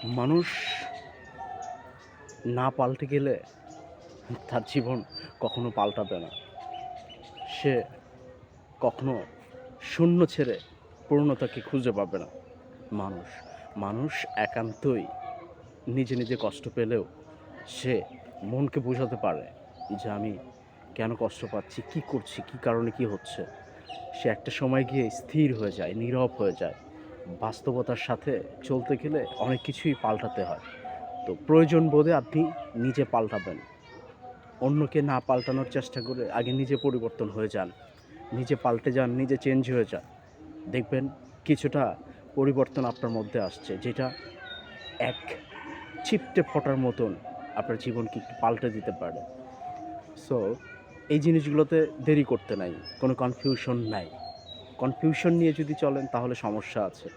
মানুষ না পাল্টে গেলে তার জীবন কখনো পাল্টাবে না। সে কখনো শূন্য ছেড়ে পূর্ণতাকে খুঁজে পাবে না। মানুষ মানুষ একান্তই নিজে নিজে কষ্ট পেলেও সে মনকে বোঝাতে পারে যে আমি কেন কষ্ট পাচ্ছি, কী করছি, কী কারণে কী হচ্ছে। সে একটা সময় গিয়ে স্থির হয়ে যায়, নীরব হয়ে যায়। বাস্তবতার সাথে চলতে গেলে অনেক কিছুই পাল্টাতে হয়। তো প্রয়োজন বোধে আপনি নিজে পাল্টাবেন। অন্যকে না পাল্টানোর চেষ্টা করে আগে নিজে পরিবর্তন হয়ে যান। নিজে পাল্টে যান, নিজে চেঞ্জ হয়ে যান। দেখবেন কিছুটা পরিবর্তন আপনার মধ্যে আসছে, যেটা এক ছিপটে ফোঁটার মতন আপনার জীবনকে একটু পাল্টে দিতে পারে। সো এই জিনিসগুলোতে দেরি করতে নাই, কোনো কনফিউশন নাই। কনফিউশন নিয়ে যদি চলেন তাহলে সমস্যা আছে।